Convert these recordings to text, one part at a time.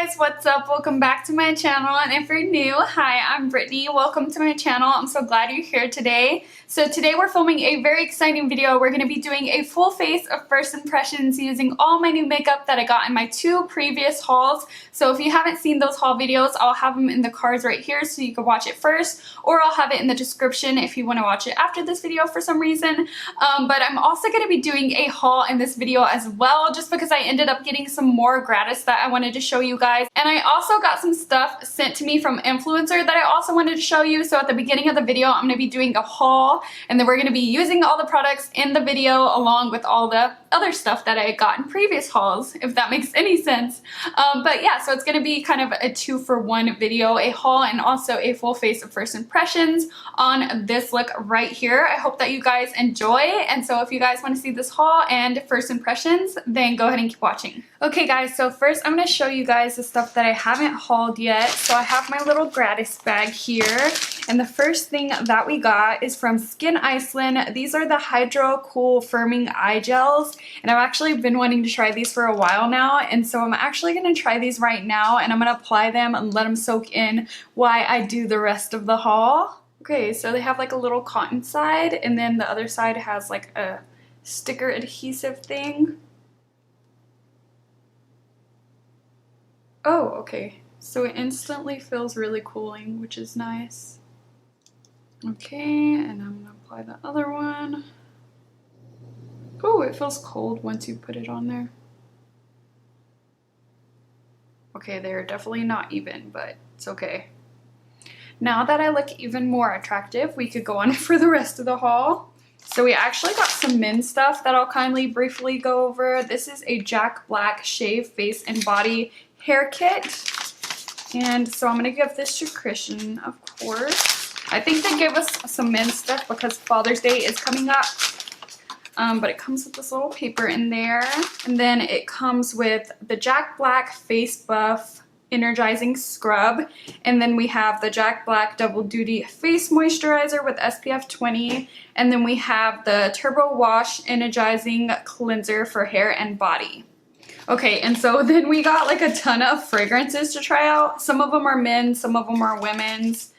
guys, what's up? Welcome back to my channel, and if you're new, hi, I'm Brittany. Welcome to my channel. I'm so glad you're here today. So today we're filming a very exciting video. We're going to be doing a full face of first impressions using all my new makeup that I got in my two previous hauls. So if you haven't seen those haul videos, I'll have them in the cards right here so you can watch it first, or I'll have it in the description if you want to watch it after this video for some reason. But I'm also going to be doing a haul in this video as well, just because I ended up getting some more gratis that I wanted to show you guys. And I also got some stuff sent to me from influencer that I also wanted to show you. So at the beginning of the video, I'm going to be doing a haul, and then we're going to be using all the products in the video along with all the other stuff that I got in previous hauls, if that makes any sense. But yeah, so it's going to be kind of a 2-for-1 video, a haul and also a full face of first impressions on this look right here. I hope that you guys enjoy, and so if you guys want to see this haul and first impressions, then go ahead and keep watching. Okay guys, so first I'm going to show you guys the stuff that I haven't hauled yet. So I have my little gratis bag here, and the first thing that we got is from Skin Iceland. These are the Hydro Cool Firming Eye Gels, and I've actually been wanting to try these for a while now, and so I'm actually going to try these right now, and I'm going to apply them and let them soak in while I do the rest of the haul. Okay, so they have like a little cotton side, and then the other side has like a sticker adhesive thing. Oh, okay. So it instantly feels really cooling, which is nice. Okay, and I'm gonna apply the other one. Oh, it feels cold once you put it on there. Okay, they're definitely not even, but it's okay. Now that I look even more attractive, we could go on for the rest of the haul. So we actually got some men's stuff that I'll kindly briefly go over. This is a Jack Black Shave Face and Body Hair Kit. And so I'm going to give this to Christian, of course. I think they gave us some men's stuff because Father's Day is coming up. But it comes with this little paper in there. And then it comes with the Jack Black Face Buff Energizing Scrub, and then we have the Jack Black Double Duty Face Moisturizer with SPF 20, and then we have the Turbo Wash Energizing Cleanser for hair and body. Okay, and so then we got like a ton of fragrances to try out. Some of them are men's, some of them are women's.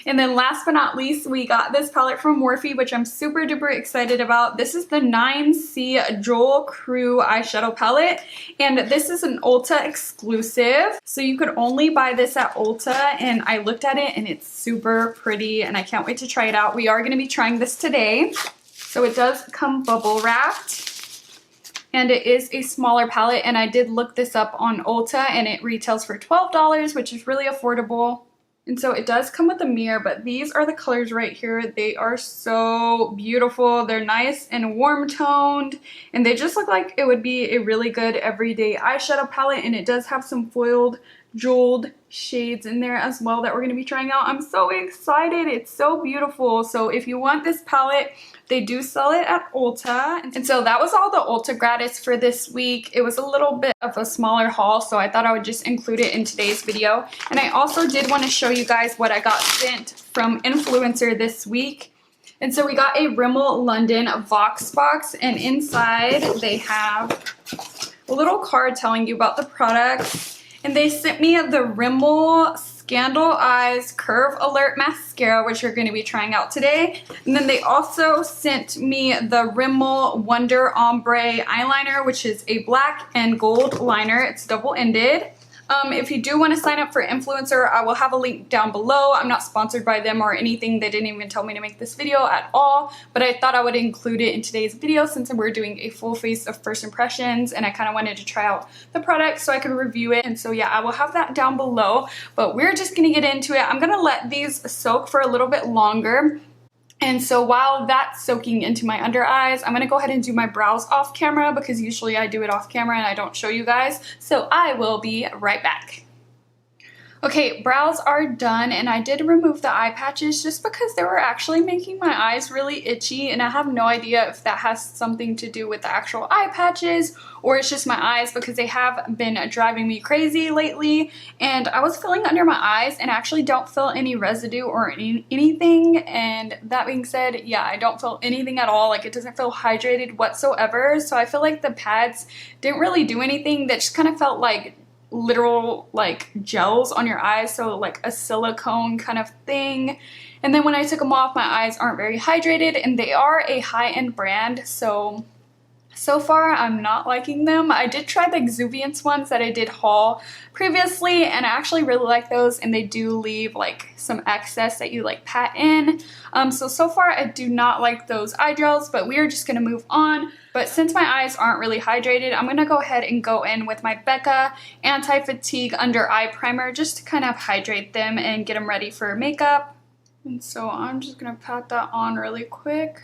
And then last but not least, we got this palette from Morphe, which I'm super duper excited about. This is the 9C Joel Crew eyeshadow palette, and this is an Ulta exclusive. So you could only buy this at Ulta, and I looked at it and it's super pretty, and I can't wait to try it out. We are going to be trying this today. So it does come bubble wrapped, and it is a smaller palette, and I did look this up on Ulta, and it retails for $12, which is really affordable. And so it does come with a mirror, but these are the colors right here. They are so beautiful. They're nice and warm toned, and they just look like it would be a really good everyday eyeshadow palette. And it does have some foiled jeweled shades in there as well that we're going to be trying out. I'm so excited. It's so beautiful. So if you want this palette, they do sell it at Ulta. And so that was all the Ulta gratis for this week. It was a little bit of a smaller haul, so I thought I would just include it in today's video. And I also did want to show you guys what I got sent from influencer this week. And so we got a Rimmel London Vox box, and inside they have a little card telling you about the product. And they sent me the Rimmel Scandaleyes Curve Alert Mascara, which we're going to be trying out today. And then they also sent me the Rimmel Wonder Ombre Eyeliner, which is a black and gold liner. It's double-ended. If you do want to sign up for influencer, I will have a link down below. I'm not sponsored by them or anything. They didn't even tell me to make this video at all, but I thought I would include it in today's video since we're doing a full face of first impressions, and I kind of wanted to try out the product so I could review it. And so yeah, I will have that down below, but we're just going to get into it. I'm going to let these soak for a little bit longer. And so while that's soaking into my under eyes, I'm going to go ahead and do my brows off camera because usually I do it off camera and I don't show you guys. So I will be right back. Okay, brows are done, and I did remove the eye patches just because they were actually making my eyes really itchy, and I have no idea if that has something to do with the actual eye patches or it's just my eyes, because they have been driving me crazy lately. And I was feeling under my eyes and actually don't feel any residue or anything, and that being said, yeah, I don't feel anything at all. Like, it doesn't feel hydrated whatsoever, so I feel like the pads didn't really do anything. That just kind of felt like literal like gels on your eyes, so like a silicone kind of thing. And then when I took them off, my eyes aren't very hydrated, and they are a high-end brand, so far I'm not liking them. I did try the Exuviance ones that I did haul previously, and I actually really like those, and they do leave like some excess that you like pat in. So far I do not like those eye gels, but we are just gonna move on. But since my eyes aren't really hydrated, I'm gonna go ahead and go in with my Becca Anti-Fatigue Under Eye Primer just to kind of hydrate them and get them ready for makeup. And so I'm just gonna pat that on really quick.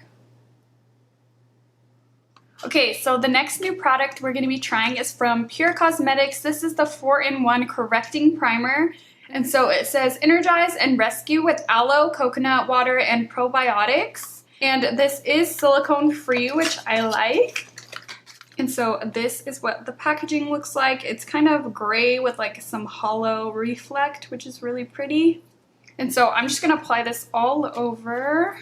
Okay, so the next new product we're going to be trying is from Pur Cosmetics. This is the 4-in-1 Correcting Primer. And so it says energize and rescue with aloe, coconut water, and probiotics. And this is silicone free, which I like. And so this is what the packaging looks like. It's kind of gray with like some hollow reflect, which is really pretty. And so I'm just going to apply this all over.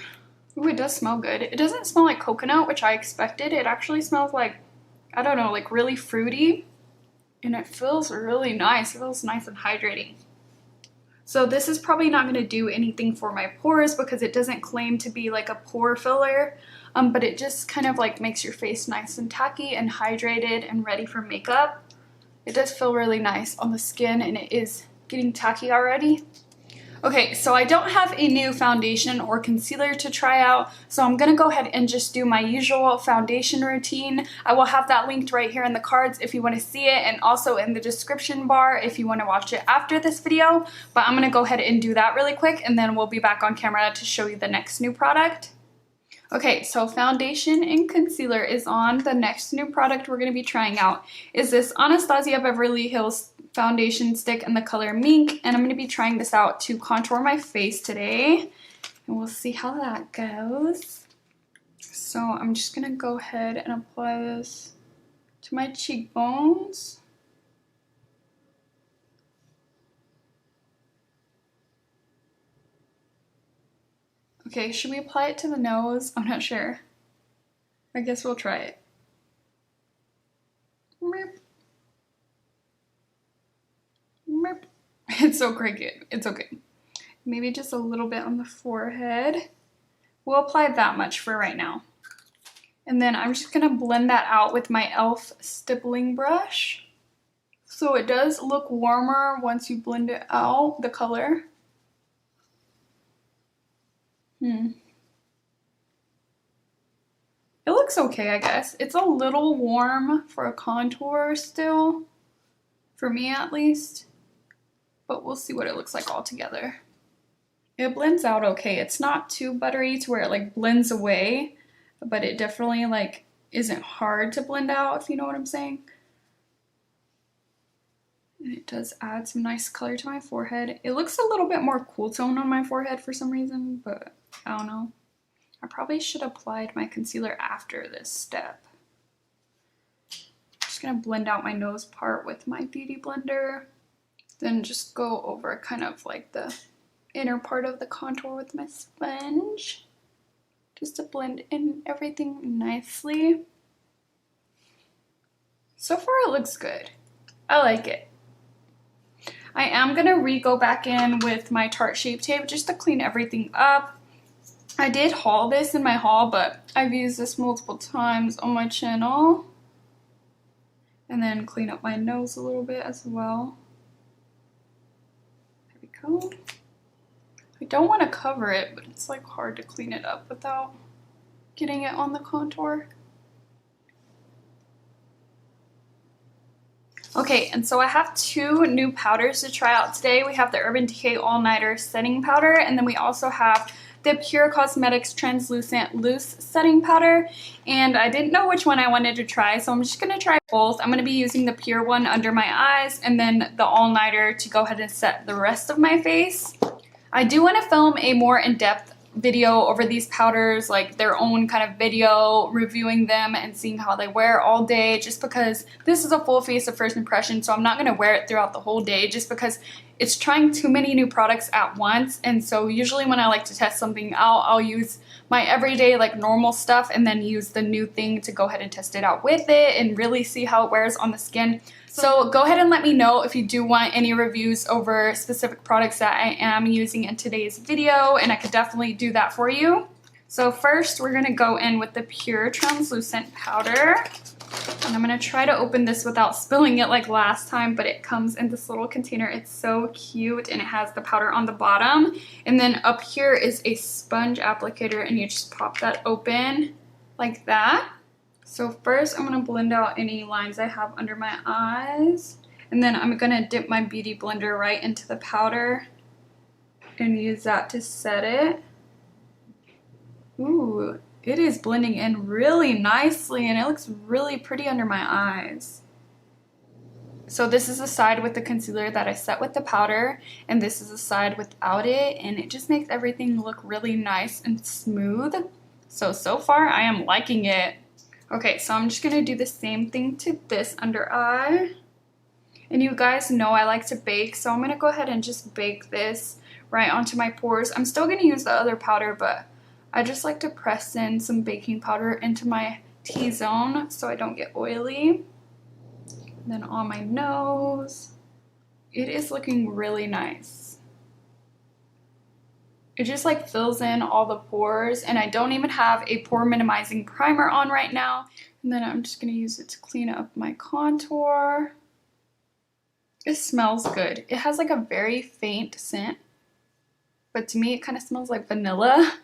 Ooh, it does smell good. It doesn't smell like coconut, which I expected. It actually smells like, I don't know, like really fruity. And it feels really nice. It feels nice and hydrating. So this is probably not going to do anything for my pores because it doesn't claim to be like a pore filler. But it just kind of like makes your face nice and tacky and hydrated and ready for makeup. It does feel really nice on the skin, and it is getting tacky already. Okay, so I don't have a new foundation or concealer to try out, so I'm gonna go ahead and just do my usual foundation routine. I will have that linked right here in the cards if you want to see it, and also in the description bar if you want to watch it after this video. But I'm gonna go ahead and do that really quick, and then we'll be back on camera to show you the next new product. Okay, so foundation and concealer is on. The next new product we're going to be trying out is this Anastasia Beverly Hills foundation stick in the color Mink, and I'm going to be trying this out to contour my face today, and we'll see how that goes. So I'm just going to go ahead and apply this to my cheekbones. Okay, should we apply it to the nose? I'm not sure. I guess we'll try it. Merp. Merp. It's so cricket. It's okay. Maybe just a little bit on the forehead. We'll apply that much for right now. And then I'm just going to blend that out with my e.l.f. stippling brush. So it does look warmer once you blend it out, the color. It looks okay, I guess. It's a little warm for a contour still, for me at least, but we'll see what it looks like all together. It blends out okay. It's not too buttery to where it like blends away, but it definitely like isn't hard to blend out, if you know what I'm saying. And it does add some nice color to my forehead. It looks a little bit more cool tone on my forehead for some reason, but I don't know. I probably should have applied my concealer after this step. Just gonna blend out my nose part with my beauty blender. Then just go over kind of like the inner part of the contour with my sponge. Just to blend in everything nicely. So far it looks good. I like it. I am gonna go back in with my Tarte Shape Tape just to clean everything up. I did haul this in my haul, but I've used this multiple times on my channel. And then clean up my nose a little bit as well. There we go. I don't want to cover it, but it's like hard to clean it up without getting it on the contour. Okay, and so I have two new powders to try out today. We have the Urban Decay All Nighter Setting Powder, and then we also have the Pur Cosmetics Translucent Loose Setting Powder. And I didn't know which one I wanted to try, so I'm just going to try both. I'm going to be using the Pure one under my eyes, and then the All Nighter to go ahead and set the rest of my face. I do want to film a more in-depth video over these powders, like their own kind of video reviewing them and seeing how they wear all day, just because this is a full face of first impression, so I'm not going to wear it throughout the whole day just because it's trying too many new products at once. And so usually when I like to test something out, I'll use my everyday like normal stuff and then use the new thing to go ahead and test it out with it and really see how it wears on the skin. So go ahead and let me know if you do want any reviews over specific products that I am using in today's video, and I could definitely do that for you. So first we're going to go in with the Pure Translucent powder. And I'm going to try to open this without spilling it like last time, but it comes in this little container. It's so cute, and it has the powder on the bottom. And then up here is a sponge applicator, and you just pop that open like that. So first I'm going to blend out any lines I have under my eyes. And then I'm going to dip my beauty blender right into the powder and use that to set it. Ooh. It is blending in really nicely, and it looks really pretty under my eyes. So this is the side with the concealer that I set with the powder, and this is the side without it, and it just makes everything look really nice and smooth. So far I am liking it. Okay, so I'm just going to do the same thing to this under eye. And you guys know I like to bake, so I'm going to go ahead and just bake this right onto my pores. I'm still going to use the other powder, but I just like to press in some baking powder into my T-zone so I don't get oily. And then on my nose, it is looking really nice. It just like fills in all the pores, and I don't even have a pore minimizing primer on right now. And then I'm just going to use it to clean up my contour. It smells good. It has like a very faint scent, but to me it kind of smells like vanilla.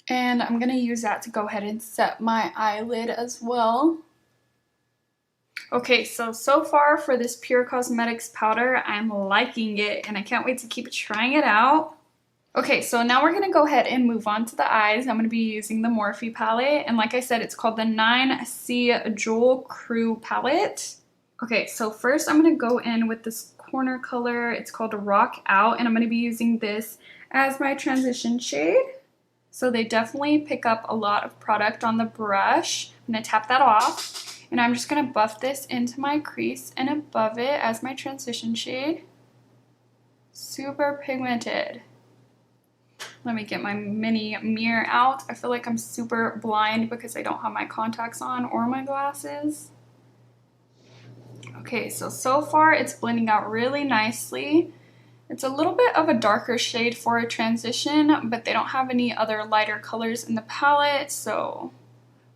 And I'm going to use that to go ahead and set my eyelid as well. Okay, so far for this Pure Cosmetics powder, I'm liking it, and I can't wait to keep trying it out. Okay, so now we're going to go ahead and move on to the eyes. I'm going to be using the Morphe palette, and like I said, it's called the 9C Jewel Crew palette. Okay, so first I'm going to go in with this corner color. It's called Rock Out, and I'm going to be using this as my transition shade. So they definitely pick up a lot of product on the brush. I'm going to tap that off, and I'm just going to buff this into my crease and above it as my transition shade. Super pigmented. Let me get my mini mirror out. I feel like I'm super blind because I don't have my contacts on or my glasses. Okay, so far it's blending out really nicely. It's a little bit of a darker shade for a transition, but they don't have any other lighter colors in the palette, so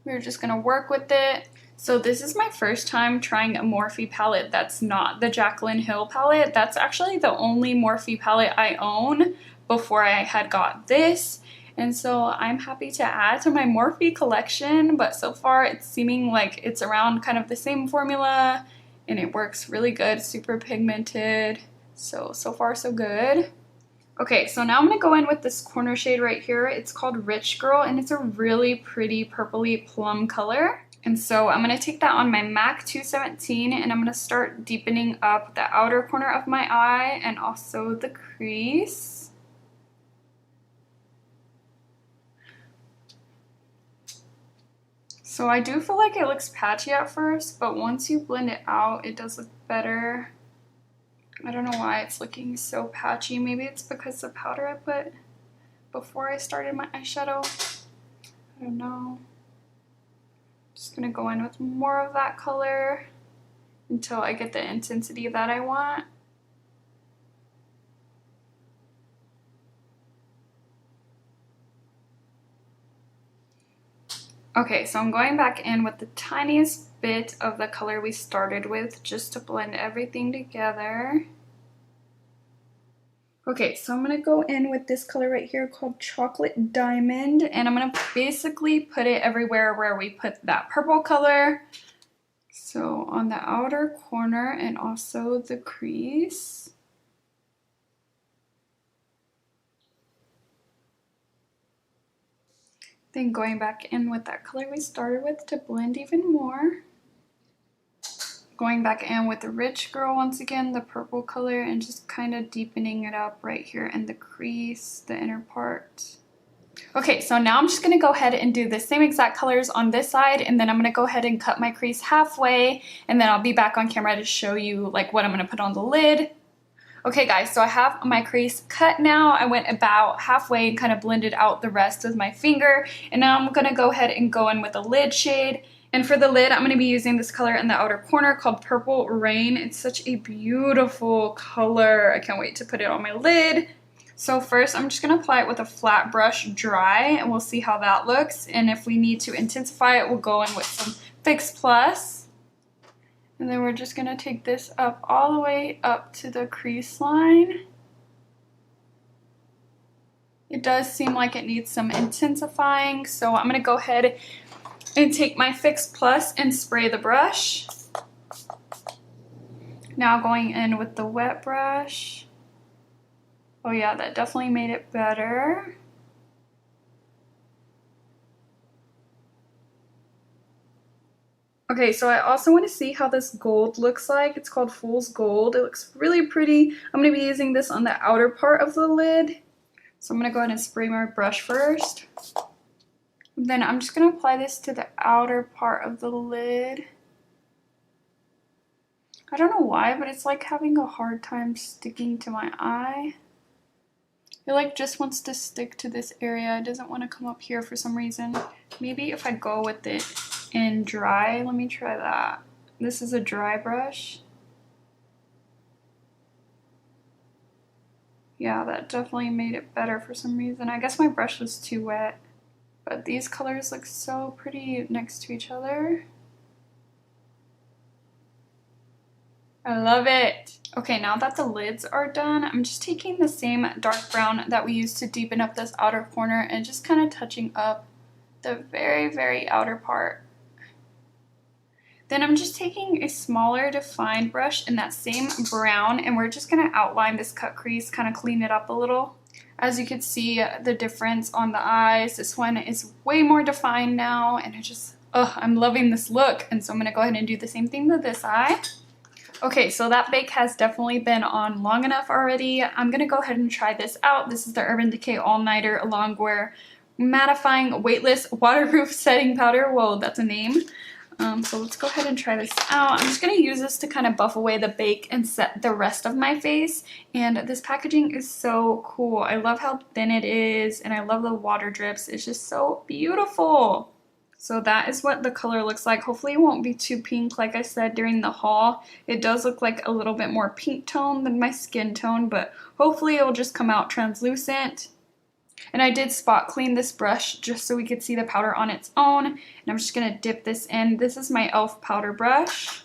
we're just going to work with it. So this is my first time trying a Morphe palette that's not the Jaclyn Hill palette. That's actually the only Morphe palette I own before I had got this. And so I'm happy to add to my Morphe collection, but so far it's seeming like it's around kind of the same formula, and it works really good, super pigmented. So far so good. Okay, so now I'm going to go in with this corner shade right here. It's called Rich Girl, and it's a really pretty purpley plum color. And so I'm going to take that on my MAC 217, and I'm going to start deepening up the outer corner of my eye and also the crease. So I do feel like it looks patchy at first, but once you blend it out, it does look better. I don't know why it's looking so patchy. Maybe it's because the powder I put before I started my eyeshadow. I don't know. Just gonna go in with more of that color until I get the intensity that I want. Okay, so I'm going back in with the tiniest bit of the color we started with just to blend everything together. Okay, so I'm going to go in with this color right here called Chocolate Diamond, and I'm going to basically put it everywhere where we put that purple color. So on the outer corner and also the crease. Then going back in with that color we started with to blend even more. Going back in with the Rich Girl once again, the purple color, and just kind of deepening it up right here in the crease, the inner part. Okay, so now I'm just going to go ahead and do the same exact colors on this side, and then I'm going to go ahead and cut my crease halfway, and then I'll be back on camera to show you like what I'm going to put on the lid. Okay guys, so I have my crease cut now. I went about halfway and kind of blended out the rest with my finger, and now I'm going to go ahead and go in with a lid shade And for the lid, I'm going to be using this color in the outer corner called Purple Rain. It's such a beautiful color. I can't wait to put it on my lid. So first, I'm just going to apply it with a flat brush dry, and we'll see how that looks. And if we need to intensify it, we'll go in with some Fix Plus. And then we're just going to take this up all the way up to the crease line. It does seem like it needs some intensifying, so I'm going to go ahead and take my Fix Plus and spray the brush. Now going in with the wet brush. Oh yeah, that definitely made it better. Okay, so I also want to see how this gold looks like. It's called Fool's Gold. It looks really pretty. I'm going to be using this on the outer part of the lid. So I'm going to go ahead and spray my brush first. Then I'm just going to apply this to the outer part of the lid. I don't know why, but it's like having a hard time sticking to my eye. It like just wants to stick to this area. It doesn't want to come up here for some reason. Maybe if I go with it in dry, let me try that. This is a dry brush. Yeah, that definitely made it better for some reason. I guess my brush was too wet. But these colors look so pretty next to each other. I love it. Okay, now that the lids are done, I'm just taking the same dark brown that we used to deepen up this outer corner and just kind of touching up the very, very outer part. Then I'm just taking a smaller defined brush in that same brown, and we're just going to outline this cut crease, kind of clean it up a little. As you can see the difference on the eyes, this one is way more defined now, and I'm loving this look. And so I'm going to go ahead and do the same thing to this eye. Okay, so that bake has definitely been on long enough already. I'm going to go ahead and try this out. This is the Urban Decay All Nighter Longwear Mattifying Weightless Waterproof Setting Powder. Whoa, that's a name. So let's go ahead and try this out. I'm just going to use this to kind of buff away the bake and set the rest of my face. And this packaging is so cool. I love how thin it is, and I love the water drips. It's just so beautiful. So that is what the color looks like. Hopefully it won't be too pink like I said during the haul. It does look like a little bit more pink tone than my skin tone, but hopefully it will just come out translucent. And I did spot clean this brush just so we could see the powder on its own. And I'm just going to dip this in. This is my e.l.f. powder brush.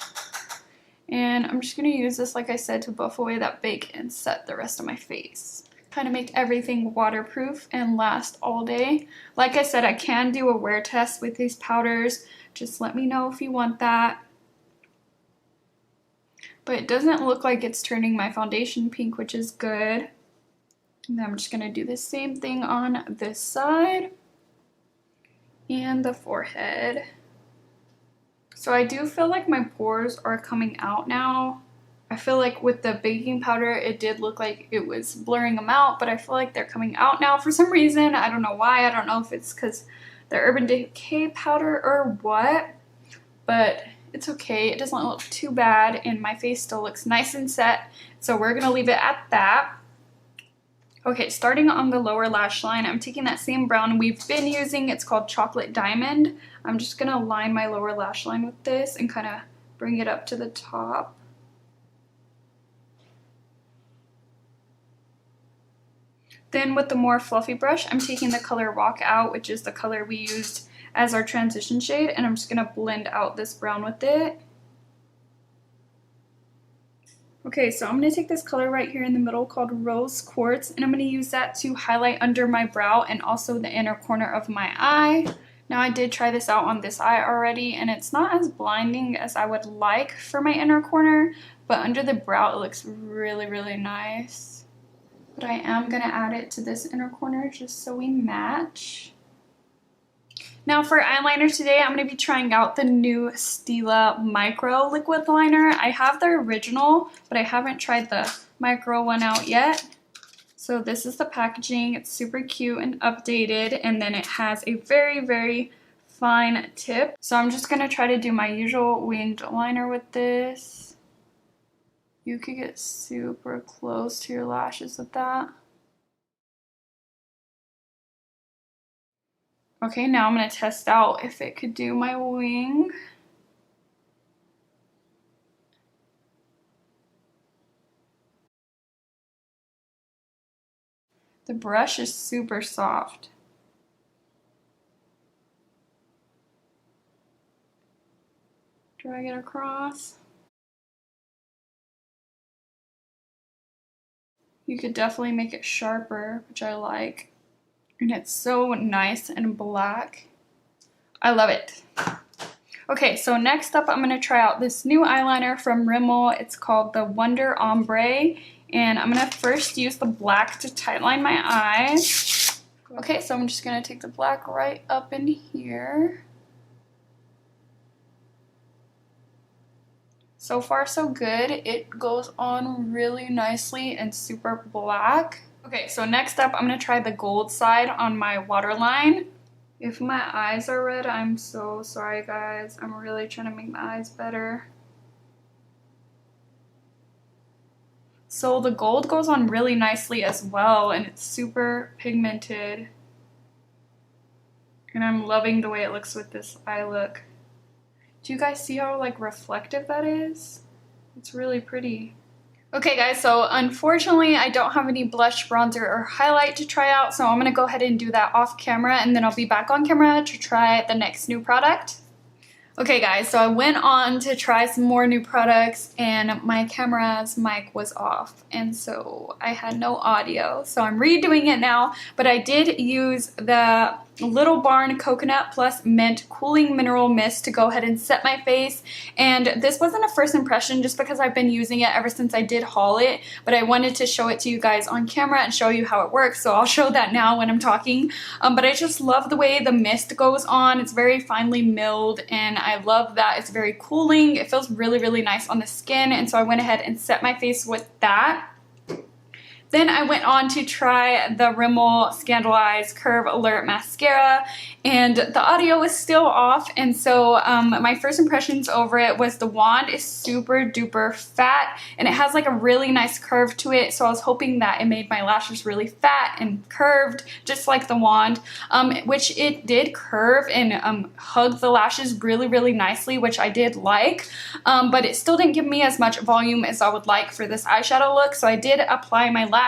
And I'm just going to use this, like I said, to buff away that bake and set the rest of my face. Kind of make everything waterproof and last all day. Like I said, I can do a wear test with these powders. Just let me know if you want that. But it doesn't look like it's turning my foundation pink, which is good. And then I'm just going to do the same thing on this side and the forehead. So I do feel like my pores are coming out now. I feel like with the baking powder, it did look like it was blurring them out, but I feel like they're coming out now for some reason. I don't know why. I don't know if it's because the Urban Decay powder or what, but it's okay. It doesn't look too bad, and my face still looks nice and set, so we're going to leave it at that. Okay, starting on the lower lash line, I'm taking that same brown we've been using. It's called Chocolate Diamond. I'm just going to line my lower lash line with this and kind of bring it up to the top. Then with the more fluffy brush, I'm taking the color Walk Out, which is the color we used as our transition shade, and I'm just going to blend out this brown with it. Okay, so I'm going to take this color right here in the middle called Rose Quartz, and I'm going to use that to highlight under my brow and also the inner corner of my eye. Now I did try this out on this eye already, and it's not as blinding as I would like for my inner corner, but under the brow it looks really, really nice. But I am going to add it to this inner corner just so we match. Now for eyeliner today, I'm going to be trying out the new Stila Micro Liquid Liner. I have the original, but I haven't tried the micro one out yet. So this is the packaging. It's super cute and updated, and then it has a very, very fine tip. So I'm just going to try to do my usual winged liner with this. You could get super close to your lashes with that. Okay, now I'm gonna test out if it could do my wing. The brush is super soft. Drag it across. You could definitely make it sharper, which I like. And it's so nice and black. I love it. Okay, so next up I'm going to try out this new eyeliner from Rimmel. It's called the Wonder Ombre. And I'm going to first use the black to tightline my eyes. Okay, so I'm just going to take the black right up in here. So far so good. It goes on really nicely and super black. Okay, so next up I'm going to try the gold side on my waterline. If my eyes are red, I'm so sorry guys. I'm really trying to make my eyes better. So the gold goes on really nicely as well, and it's super pigmented. And I'm loving the way it looks with this eye look. Do you guys see how like reflective that is? It's really pretty. Okay guys, so unfortunately I don't have any blush, bronzer, or highlight to try out, so I'm going to go ahead and do that off camera, and then I'll be back on camera to try the next new product. Okay guys, so I went on to try some more new products and my camera's mic was off, and so I had no audio, so I'm redoing it now. But I did use the Little Barn Coconut Plus Mint Cooling Mineral Mist to go ahead and set my face, and this wasn't a first impression just because I've been using it ever since I did haul it, but I wanted to show it to you guys on camera and show you how it works, so I'll show that now when I'm talking. But I just love the way the mist goes on. It's very finely milled, and I love that it's very cooling. It feels really, really nice on the skin, and so I went ahead and set my face with that. Then I went on to try the Rimmel Scandaleyes Curve Alert Mascara, and the audio was still off, and so my first impressions over it was the wand is super duper fat, and it has like a really nice curve to it, so I was hoping that it made my lashes really fat and curved, just like the wand, which it did curve and hug the lashes really, really nicely, which I did like, but it still didn't give me as much volume as I would like for this eyeshadow look, so I did apply my lashes.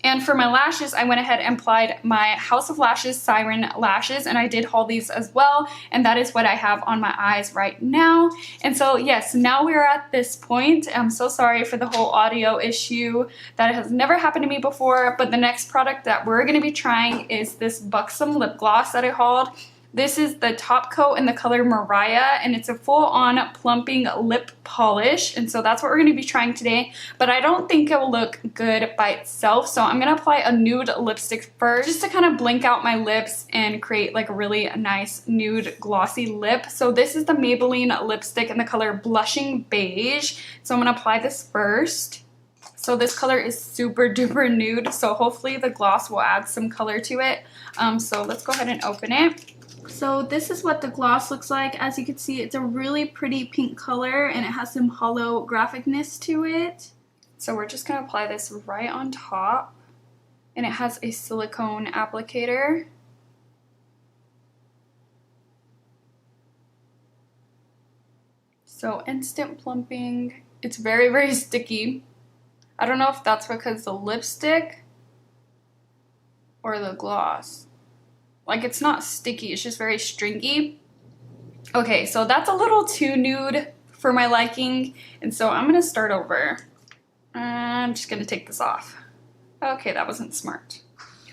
And for my lashes, I went ahead and applied my House of Lashes Siren lashes, and I did haul these as well, and that is what I have on my eyes right now. And so yes, now we're at this point. I'm so sorry for the whole audio issue. That has never happened to me before, but the next product that we're going to be trying is this Buxom lip gloss that I hauled. This is the top coat in the color Mariah, and it's a full-on plumping lip polish, and so that's what we're going to be trying today, but I don't think it will look good by itself, so I'm going to apply a nude lipstick first just to kind of blink out my lips and create like a really nice nude glossy lip. So this is the Maybelline lipstick in the color Blushing Beige, so I'm going to apply this first. So this color is super duper nude, so hopefully the gloss will add some color to it. So let's go ahead and open it. So this is what the gloss looks like. As you can see, it's a really pretty pink color, and it has some holographicness to it. So we're just going to apply this right on top, and it has a silicone applicator. So instant plumping. It's very, very sticky. I don't know if that's because the lipstick or the gloss. Like, it's not sticky, it's just very stringy. Okay, so that's a little too nude for my liking, and so I'm gonna start over. I'm just gonna take this off. Okay, that wasn't smart.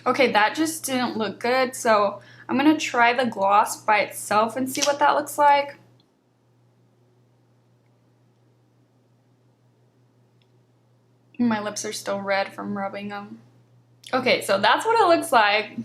Okay, that just didn't look good, so I'm gonna try the gloss by itself and see what that looks like. My lips are still red from rubbing them. Okay, so that's what it looks like.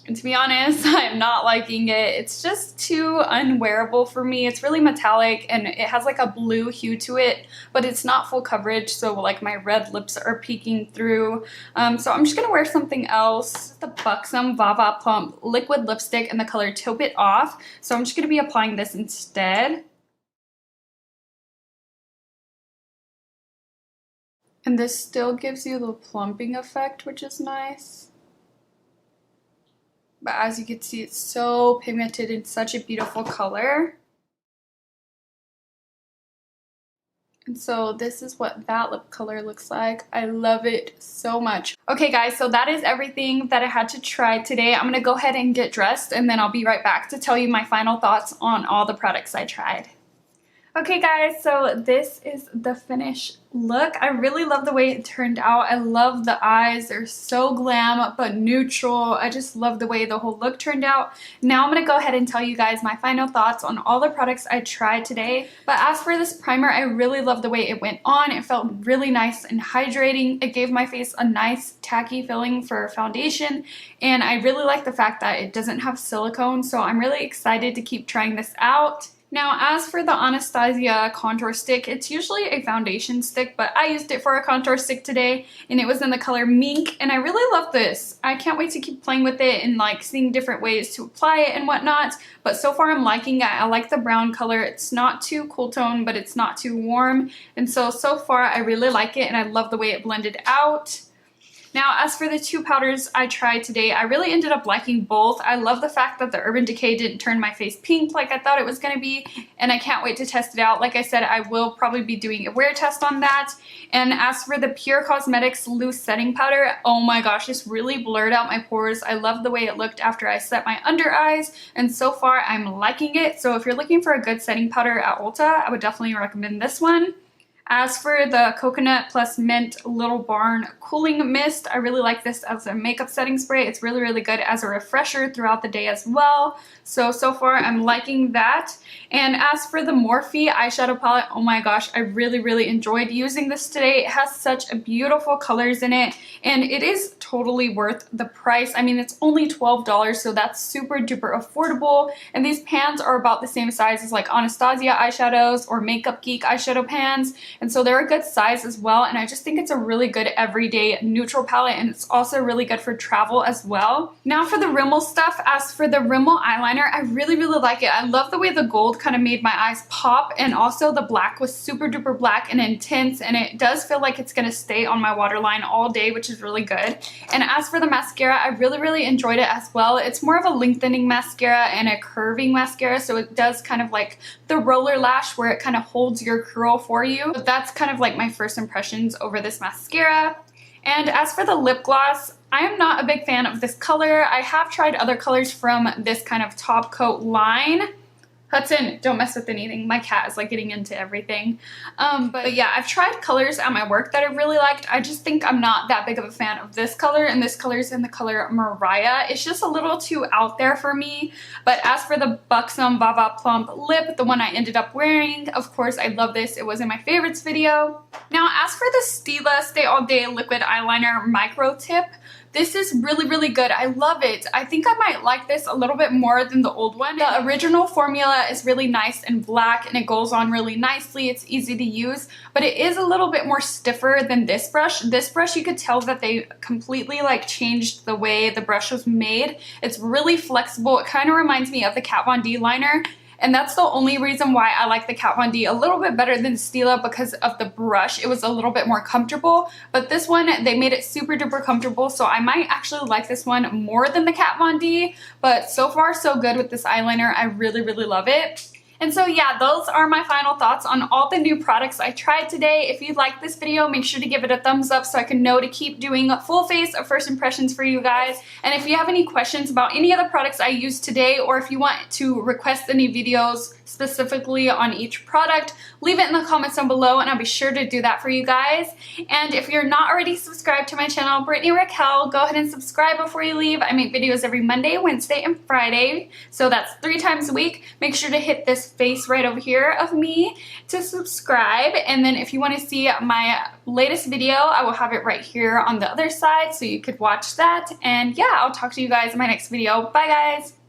And to be honest, I'm not liking it. It's just too unwearable for me. It's really metallic and it has like a blue hue to it, but it's not full coverage, so like my red lips are peeking through. So I'm just gonna wear something else. The Buxom Va Va Plump Liquid Lipstick in the color Taupe It Off. So I'm just gonna be applying this instead. And this still gives you the plumping effect, which is nice. But as you can see, it's so pigmented and such a beautiful color. And so this is what that lip color looks like. I love it so much. Okay guys, so that is everything that I had to try today. I'm gonna go ahead and get dressed and then I'll be right back to tell you my final thoughts on all the products I tried. Okay guys, so this is the finished look. I really love the way it turned out. I love the eyes. They're so glam but neutral. I just love the way the whole look turned out. Now I'm going to go ahead and tell you guys my final thoughts on all the products I tried today. But as for this primer, I really love the way it went on. It felt really nice and hydrating. It gave my face a nice tacky feeling for foundation. And I really like the fact that it doesn't have silicone. So I'm really excited to keep trying this out. Now, as for the Anastasia contour stick, it's usually a foundation stick, but I used it for a contour stick today, and it was in the color Mink, and I really love this. I can't wait to keep playing with it and like seeing different ways to apply it and whatnot, but so far I'm liking it. I like the brown color. It's not too cool tone, but it's not too warm, and so far I really like it, and I love the way it blended out. Now, as for the two powders I tried today, I really ended up liking both. I love the fact that the Urban Decay didn't turn my face pink like I thought it was going to be, and I can't wait to test it out. Like I said, I will probably be doing a wear test on that. And as for the Pur Cosmetics Loose Setting Powder, oh my gosh, this really blurred out my pores. I love the way it looked after I set my under eyes, and so far I'm liking it. So if you're looking for a good setting powder at Ulta, I would definitely recommend this one. As for the Coconut plus Mint Little Barn Cooling Mist, I really like this as a makeup setting spray. It's really, really good as a refresher throughout the day as well. So far I'm liking that. And as for the Morphe eyeshadow palette, oh my gosh, I really, really enjoyed using this today. It has such beautiful colors in it, and it is totally worth the price. I mean, it's only $12, so that's super duper affordable. And these pans are about the same size as like Anastasia eyeshadows or Makeup Geek eyeshadow pans. And so they're a good size as well, and I just think it's a really good everyday neutral palette, and it's also really good for travel as well. Now for the Rimmel stuff, as for the Rimmel eyeliner, I really, really like it. I love the way the gold kind of made my eyes pop, and also the black was super duper black and intense, and it does feel like it's going to stay on my waterline all day, which is really good. And as for the mascara, I really, really enjoyed it as well. It's more of a lengthening mascara and a curving mascara, so it does kind of like the roller lash where it kind of holds your curl for you. But that's kind of like my first impressions over this mascara. And as for the lip gloss, I am not a big fan of this color. I have tried other colors from this kind of top coat line. Hudson, don't mess with anything. My cat is like getting into everything. But yeah, I've tried colors at my work that I really liked. I just think I'm not that big of a fan of this color, and this color is in the color Mariah. It's just a little too out there for me. But as for the Buxom Va Va Plump Lip, the one I ended up wearing, of course I love this. It was in my favorites video. Now as for the Stila Stay All Day Liquid Eyeliner Micro Tip, this is really, really good. I love it. I think I might like this a little bit more than the old one. The original formula is really nice and black, and it goes on really nicely. It's easy to use, but it is a little bit more stiffer than this brush. This brush, you could tell that they completely like changed the way the brush was made. It's really flexible. It kind of reminds me of the Kat Von D liner. And that's the only reason why I like the Kat Von D a little bit better than Stila, because of the brush. It was a little bit more comfortable, but this one, they made it super duper comfortable, so I might actually like this one more than the Kat Von D, but so far so good with this eyeliner. I really, really love it. And so yeah, those are my final thoughts on all the new products I tried today. If you liked this video, make sure to give it a thumbs up so I can know to keep doing full face of first impressions for you guys. And if you have any questions about any of the products I used today, or if you want to request any videos specifically on each product, leave it in the comments down below and I'll be sure to do that for you guys. And if you're not already subscribed to my channel, Brittany Raquel, go ahead and subscribe before you leave. I make videos every Monday, Wednesday, and Friday, so that's 3 times a week. Make sure to hit this face right over here of me to subscribe, and then if you want to see my latest video, I will have it right here on the other side so you could watch that. And yeah, I'll talk to you guys in my next video. Bye guys!